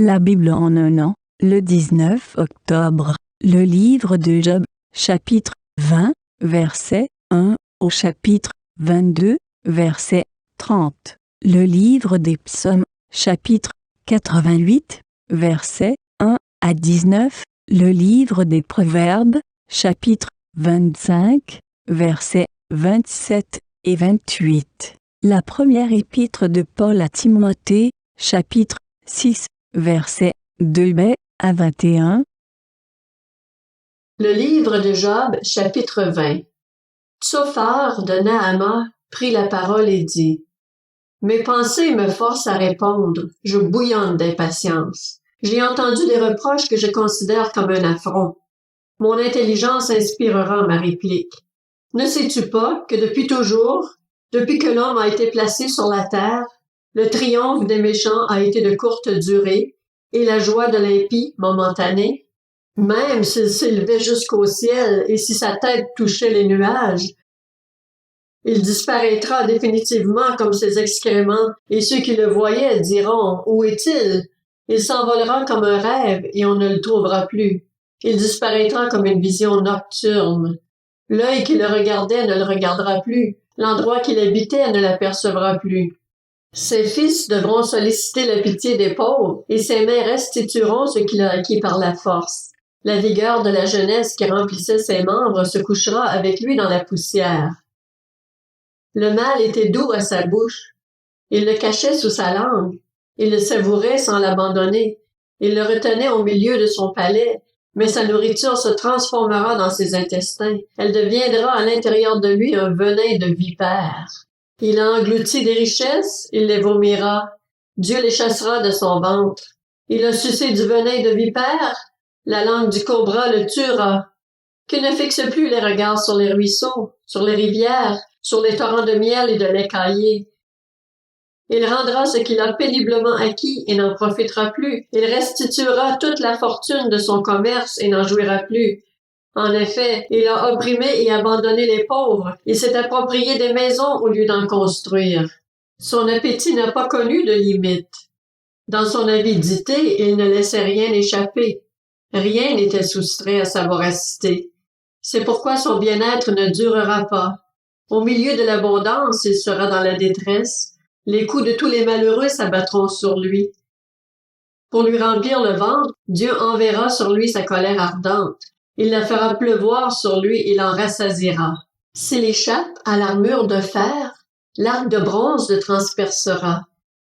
La Bible en un an, le 19 octobre, le livre de Job, chapitre 20, verset 1 au chapitre 22, verset 30. Le livre des psaumes, chapitre 88, verset 1 à 19. Le livre des proverbes, chapitre 25, versets 27 et 28. La première épître de Paul à Timothée, chapitre 6, versets 2b à 21. Le livre de Job, chapitre 20. Tsophar de Naama prit la parole et dit: Mes pensées me forcent à répondre, je bouillonne d'impatience. J'ai entendu des reproches que je considère comme un affront. Mon intelligence inspirera ma réplique. Ne sais-tu pas que depuis toujours, depuis que l'homme a été placé sur la terre, le triomphe des méchants a été de courte durée et la joie de l'impie momentanée? Même s'il s'élevait jusqu'au ciel et si sa tête touchait les nuages, il disparaîtra définitivement comme ses excréments, et ceux qui le voyaient diront: Où est-il? Il s'envolera comme un rêve, et on ne le trouvera plus. Il disparaîtra comme une vision nocturne. L'œil qui le regardait ne le regardera plus. L'endroit qu'il habitait ne l'apercevra plus. Ses fils devront solliciter la pitié des pauvres, et ses mains restitueront ce qu'il a acquis par la force. La vigueur de la jeunesse qui remplissait ses membres se couchera avec lui dans la poussière. Le mal était doux à sa bouche. Il le cachait sous sa langue. Il le savourait sans l'abandonner. Il le retenait au milieu de son palais, mais sa nourriture se transformera dans ses intestins. Elle deviendra à l'intérieur de lui un venin de vipère. Il a englouti des richesses, il les vomira. Dieu les chassera de son ventre. Il a sucé du venin de vipère, la langue du cobra le tuera. Qu'il ne fixe plus les regards sur les ruisseaux, sur les rivières, sur les torrents de miel et de lait caillé. Il rendra ce qu'il a péniblement acquis et n'en profitera plus. Il restituera toute la fortune de son commerce et n'en jouira plus. En effet, il a opprimé et abandonné les pauvres. Il s'est approprié des maisons au lieu d'en construire. Son appétit n'a pas connu de limite. Dans son avidité, il ne laissait rien échapper. Rien n'était soustrait à sa voracité. C'est pourquoi son bien-être ne durera pas. Au milieu de l'abondance, il sera dans la détresse. Les coups de tous les malheureux s'abattront sur lui. Pour lui remplir le ventre, Dieu enverra sur lui sa colère ardente. Il la fera pleuvoir sur lui et l'en rassasiera. S'il échappe à l'armure de fer, l'arc de bronze le transpercera.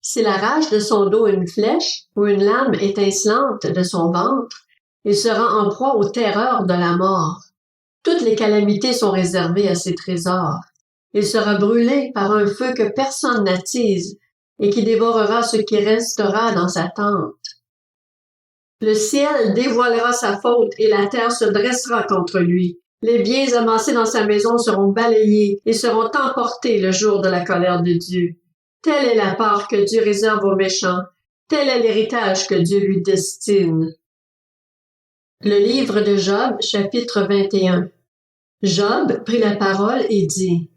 S'il arrache de son dos une flèche ou une lame étincelante de son ventre, il sera en proie aux terreurs de la mort. Toutes les calamités sont réservées à ses trésors. Il sera brûlé par un feu que personne n'attise et qui dévorera ce qui restera dans sa tente. Le ciel dévoilera sa faute et la terre se dressera contre lui. Les biens amassés dans sa maison seront balayés et seront emportés le jour de la colère de Dieu. Telle est la part que Dieu réserve aux méchants. Tel est l'héritage que Dieu lui destine. Le livre de Job, chapitre 21. Job prit la parole et dit: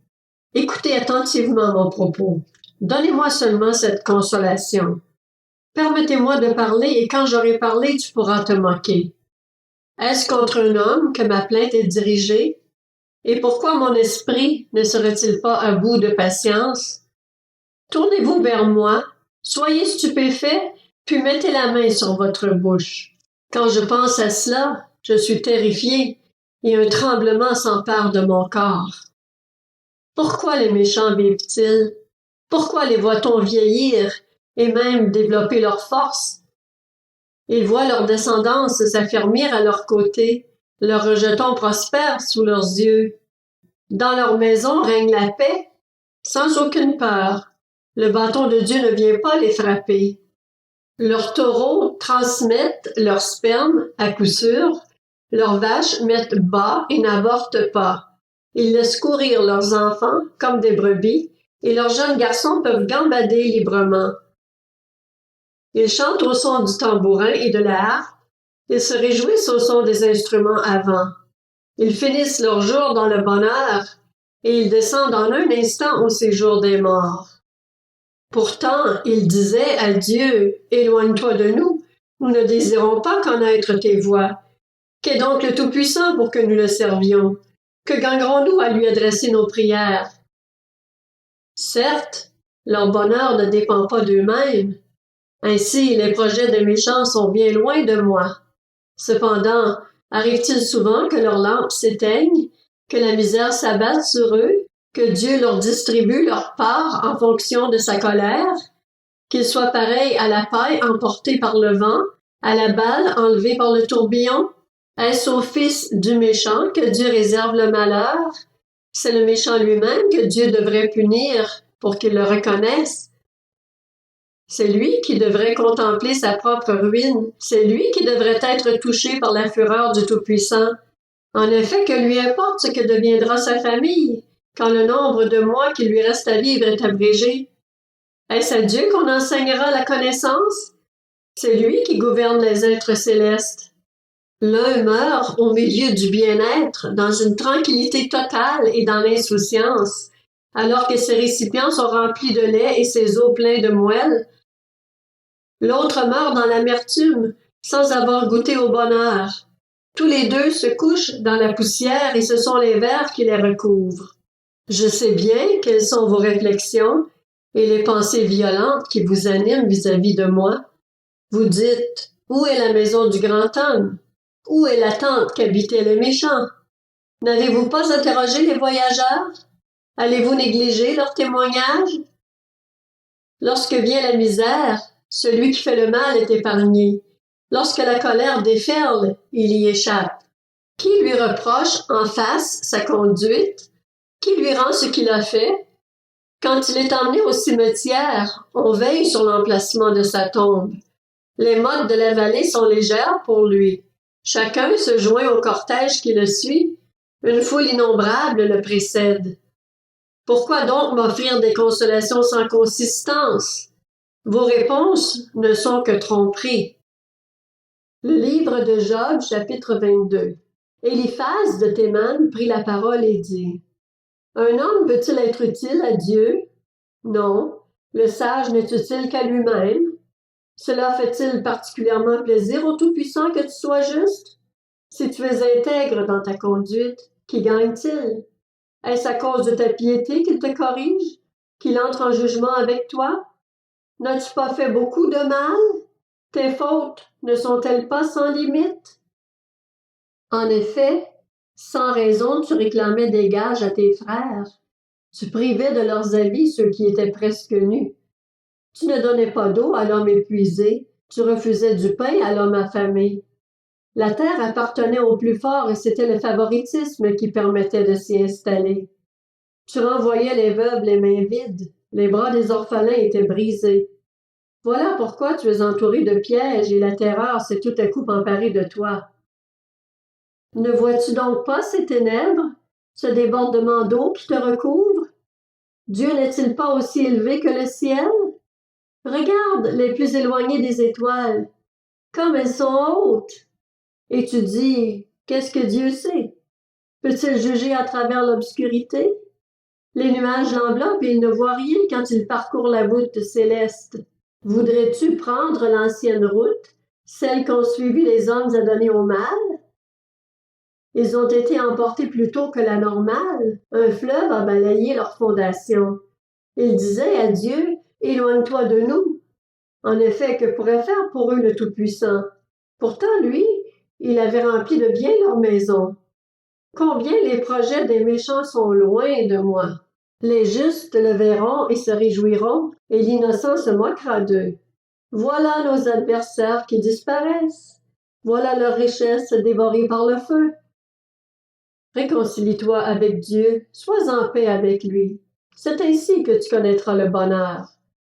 Écoutez attentivement mon propos. Donnez-moi seulement cette consolation. Permettez-moi de parler et quand j'aurai parlé, tu pourras te moquer. Est-ce contre un homme que ma plainte est dirigée? Et pourquoi mon esprit ne serait-il pas à bout de patience? Tournez-vous vers moi, soyez stupéfaits, puis mettez la main sur votre bouche. Quand je pense à cela, je suis terrifié et un tremblement s'empare de mon corps. Pourquoi les méchants vivent-ils? Pourquoi les voit-on vieillir et même développer leur force? Ils voient leur descendance s'affermir à leur côté, leurs rejetons prospèrent sous leurs yeux. Dans leur maison règne la paix, sans aucune peur. Le bâton de Dieu ne vient pas les frapper. Leurs taureaux transmettent leur sperme à coup sûr, leurs vaches mettent bas et n'avortent pas. Ils laissent courir leurs enfants comme des brebis, et leurs jeunes garçons peuvent gambader librement. Ils chantent au son du tambourin et de la harpe, ils se réjouissent au son des instruments à vent. Ils finissent leur jour dans le bonheur, et ils descendent en un instant au séjour des morts. Pourtant, ils disaient à Dieu: Éloigne-toi de nous, Nous ne désirons pas connaître tes voies. Qu'est donc le Tout-Puissant pour que nous le servions? Que gagnerons-nous à lui adresser nos prières? Certes, leur bonheur ne dépend pas d'eux-mêmes. Ainsi, les projets des méchants sont bien loin de moi. Cependant, arrive-t-il souvent que leurs lampes s'éteignent, que la misère s'abatte sur eux, que Dieu leur distribue leur part en fonction de sa colère, qu'ils soient pareils à la paille emportée par le vent, à la balle enlevée par le tourbillon? Est-ce au fils du méchant que Dieu réserve le malheur? C'est le méchant lui-même que Dieu devrait punir pour qu'il le reconnaisse. C'est lui qui devrait contempler sa propre ruine. C'est lui qui devrait être touché par la fureur du Tout-Puissant. En effet, que lui importe ce que deviendra sa famille, quand le nombre de mois qui lui reste à vivre est abrégé? Est-ce à Dieu qu'on enseignera la connaissance? C'est lui qui gouverne les êtres célestes. L'un meurt au milieu du bien-être, dans une tranquillité totale et dans l'insouciance, alors que ses récipients sont remplis de lait et ses os pleins de moelle. L'autre meurt dans l'amertume, sans avoir goûté au bonheur. Tous les deux se couchent dans la poussière et ce sont les vers qui les recouvrent. Je sais bien quelles sont vos réflexions et les pensées violentes qui vous animent vis-à-vis de moi. Vous dites, où est la maison du grand homme? Où est la tente qu'habitaient les méchants? N'avez-vous pas interrogé les voyageurs? Allez-vous négliger leurs témoignages? Lorsque vient la misère, celui qui fait le mal est épargné. Lorsque la colère déferle, il y échappe. Qui lui reproche en face sa conduite? Qui lui rend ce qu'il a fait? Quand il est emmené au cimetière, on veille sur l'emplacement de sa tombe. Les mottes de la vallée sont légères pour lui. Chacun se joint au cortège qui le suit. Une foule innombrable le précède. Pourquoi donc m'offrir des consolations sans consistance? Vos réponses ne sont que tromperies. Le livre de Job, chapitre 22. Éliphaz de Théman prit la parole et dit: Un homme peut-il être utile à Dieu? Non. Le sage n'est utile qu'à lui-même. Cela fait-il particulièrement plaisir au Tout-Puissant que tu sois juste? Si tu es intègre dans ta conduite, qui gagne-t-il? Est-ce à cause de ta piété qu'il te corrige, qu'il entre en jugement avec toi? N'as-tu pas fait beaucoup de mal? Tes fautes ne sont-elles pas sans limite? En effet, sans raison, tu réclamais des gages à tes frères. Tu privais de leurs habits ceux qui étaient presque nus. Tu ne donnais pas d'eau à l'homme épuisé, tu refusais du pain à l'homme affamé. La terre appartenait aux plus forts et c'était le favoritisme qui permettait de s'y installer. Tu renvoyais les veuves les mains vides, les bras des orphelins étaient brisés. Voilà pourquoi tu es entouré de pièges et la terreur s'est tout à coup emparée de toi. Ne vois-tu donc pas ces ténèbres, ce débordement d'eau qui te recouvre? Dieu n'est-il pas aussi élevé que le ciel? Regarde les plus éloignées des étoiles, comme elles sont hautes. Et tu dis, qu'est-ce que Dieu sait? Peut-il juger à travers l'obscurité? Les nuages l'enveloppent et il ne voit rien quand il parcourt la voûte céleste. Voudrais-tu prendre l'ancienne route, celle qu'ont suivi les hommes adonnés au mal? Ils ont été emportés plus tôt que la normale. Un fleuve a balayé leur fondation. Ils disaient à Dieu, éloigne-toi de nous. En effet, que pourrait faire pour eux le Tout-Puissant? Pourtant, lui, il avait rempli de bien leur maison. Combien les projets des méchants sont loin de moi. Les justes le verront et se réjouiront, et l'innocent se moquera d'eux. Voilà nos adversaires qui disparaissent. Voilà leur richesse dévorée par le feu. Réconcilie-toi avec Dieu, sois en paix avec lui. C'est ainsi que tu connaîtras le bonheur.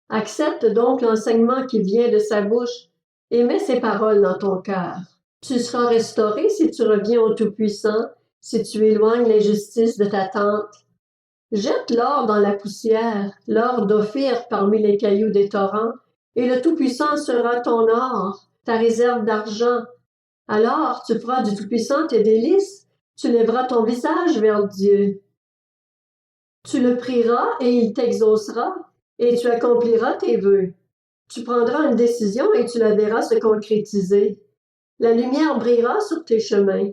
Accepte donc l'enseignement qui vient de sa bouche et mets ses paroles dans ton cœur. Tu seras restauré si tu reviens au Tout-Puissant, si tu éloignes l'injustice de ta tente. Jette l'or dans la poussière, l'or d'Ophir parmi les cailloux des torrents, et le Tout-Puissant sera ton or, ta réserve d'argent. Alors tu feras du Tout-Puissant tes délices, tu lèveras ton visage vers Dieu. Tu le prieras et il t'exaucera, et tu accompliras tes vœux. Tu prendras une décision et tu la verras se concrétiser. La lumière brillera sur tes chemins.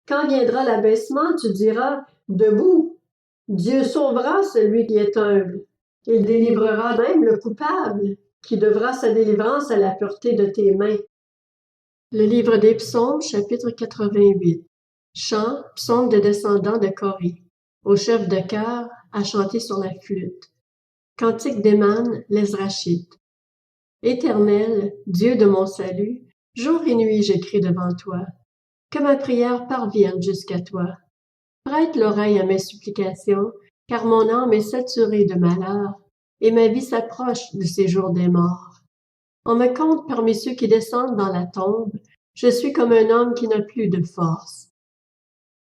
Quand viendra l'abaissement, tu diras « Debout ». Dieu sauvera celui qui est humble. Il délivrera même le coupable, qui devra sa délivrance à la pureté de tes mains. Le livre des Psaumes, chapitre 88. Chant, psaume des descendants de Cori. Au chef de chœur, à chanter sur la flûte. Cantique d'Éman, l'Ezrachite. Éternel, Dieu de mon salut, jour et nuit j'écris devant toi. Que ma prière parvienne jusqu'à toi. Prête l'oreille à mes supplications, car mon âme est saturée de malheur, et ma vie s'approche du séjour des morts. On me compte parmi ceux qui descendent dans la tombe, je suis comme un homme qui n'a plus de force.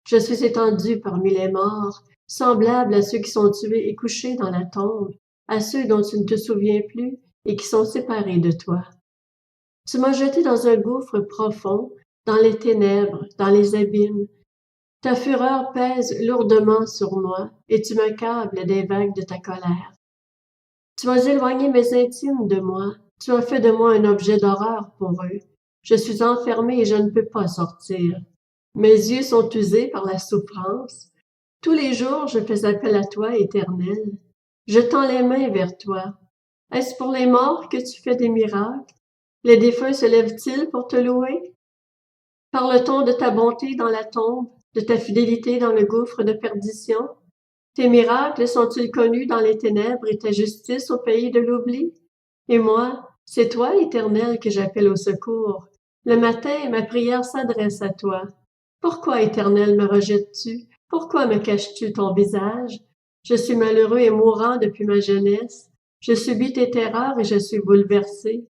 Je suis étendu parmi les morts, semblable à ceux qui sont tués et couchés dans la tombe, à ceux dont tu ne te souviens plus et qui sont séparés de toi. Tu m'as jeté dans un gouffre profond, dans les ténèbres, dans les abîmes. Ta fureur pèse lourdement sur moi, et tu m'accables des vagues de ta colère. Tu as éloigné mes intimes de moi, tu as fait de moi un objet d'horreur pour eux. Je suis enfermé et je ne peux pas sortir. Mes yeux sont usés par la souffrance. Tous les jours je fais appel à toi, Éternel. Je tends les mains vers toi. Est-ce pour les morts que tu fais des miracles? Les défunts se lèvent-ils pour te louer? Parle-t-on de ta bonté dans la tombe, de ta fidélité dans le gouffre de perdition? Tes miracles sont-ils connus dans les ténèbres et ta justice au pays de l'oubli? Et moi, c'est toi, Éternel, que j'appelle au secours. Le matin, ma prière s'adresse à toi. Pourquoi, Éternel, me rejettes-tu? Pourquoi me caches-tu ton visage? Je suis malheureux et mourant depuis ma jeunesse. Je subis tes terreurs et je suis bouleversé.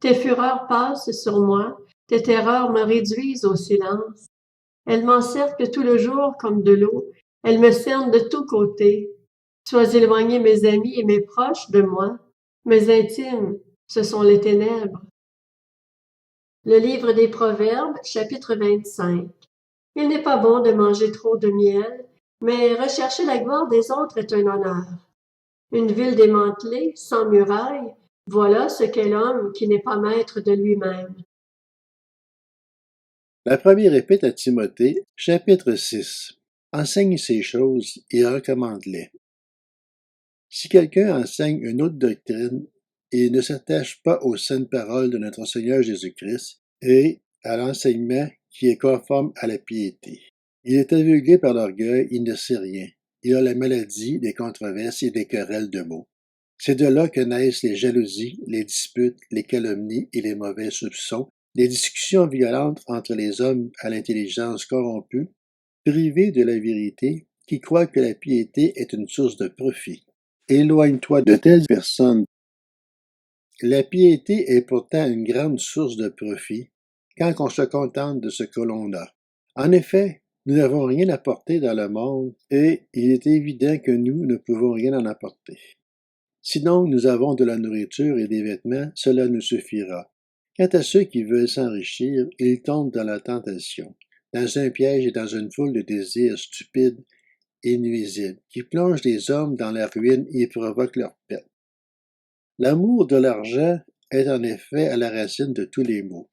Tes fureurs passent sur moi, tes terreurs me réduisent au silence. Elles m'encerclent tout le jour comme de l'eau, elles me cernent de tous côtés. Tu as éloigné mes amis et mes proches de moi. Mes intimes, ce sont les ténèbres. Le livre des Proverbes, chapitre 25. Il n'est pas bon de manger trop de miel, mais rechercher la gloire des autres est un honneur. Une ville démantelée, sans murailles, voilà ce qu'est l'homme qui n'est pas maître de lui-même. La première épître à Timothée, chapitre 6. Enseigne ces choses et recommande-les. Si quelqu'un enseigne une autre doctrine et ne s'attache pas aux saintes paroles de notre Seigneur Jésus-Christ et à l'enseignement qui est conforme à la piété, il est aveuglé par l'orgueil, il ne sait rien. Il a la maladie des controverses et des querelles de mots. C'est de là que naissent les jalousies, les disputes, les calomnies et les mauvais soupçons, les discussions violentes entre les hommes à l'intelligence corrompue, privés de la vérité, qui croient que la piété est une source de profit. Éloigne-toi de telles personnes. La piété est pourtant une grande source de profit quand on se contente de ce que l'on a. En effet, nous n'avons rien apporté dans le monde et il est évident que nous ne pouvons rien en apporter. Sinon, nous avons de la nourriture et des vêtements, cela nous suffira. Quant à ceux qui veulent s'enrichir, ils tombent dans la tentation, dans un piège et dans une foule de désirs stupides et nuisibles, qui plongent les hommes dans la ruine et provoquent leur perte. L'amour de l'argent est en effet à la racine de tous les maux.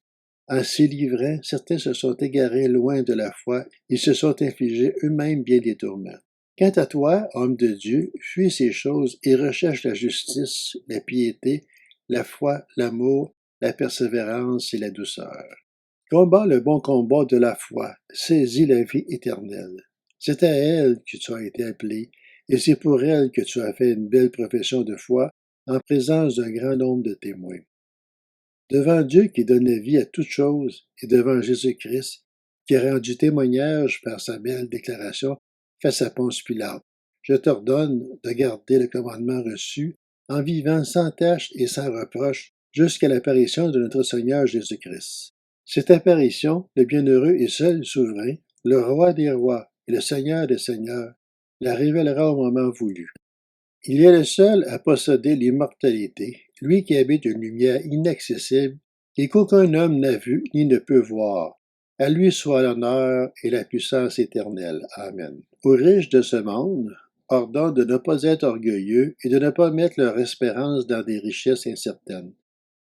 En s'y livrant, certains se sont égarés loin de la foi et se sont infligés eux-mêmes bien des tourments. Quant à toi, homme de Dieu, fuis ces choses et recherche la justice, la piété, la foi, l'amour, la persévérance et la douceur. Combat le bon combat de la foi, saisis la vie éternelle. C'est à elle que tu as été appelé, et c'est pour elle que tu as fait une belle profession de foi en présence d'un grand nombre de témoins. Devant Dieu qui donne vie à toutes choses, et devant Jésus-Christ, qui a rendu témoignage par sa belle déclaration face à Ponce Pilate, je t'ordonne de garder le commandement reçu en vivant sans tache et sans reproche jusqu'à l'apparition de notre Seigneur Jésus-Christ. Cette apparition, le bienheureux et seul souverain, le roi des rois et le Seigneur des seigneurs, la révélera au moment voulu. Il est le seul à posséder l'immortalité, lui qui habite une lumière inaccessible et qu'aucun homme n'a vue ni ne peut voir. À lui soit l'honneur et la puissance éternelle. Amen. Aux riches de ce monde, ordonne de ne pas être orgueilleux et de ne pas mettre leur espérance dans des richesses incertaines,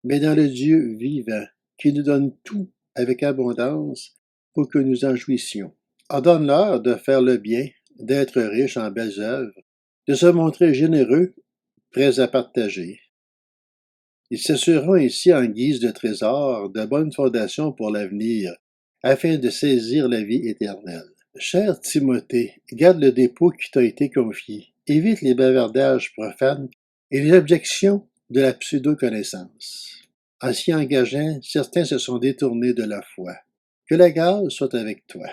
mais dans le Dieu vivant, qui nous donne tout avec abondance pour que nous en jouissions. Ordonne-leur de faire le bien, d'être riches en belles œuvres, de se montrer généreux, prêts à partager. Ils s'assureront ainsi en guise de trésor de bonnes fondations pour l'avenir, afin de saisir la vie éternelle. Cher Timothée, garde le dépôt qui t'a été confié, évite les bavardages profanes et les objections de la pseudo-connaissance. En s'y engageant, certains se sont détournés de la foi. Que la grâce soit avec toi.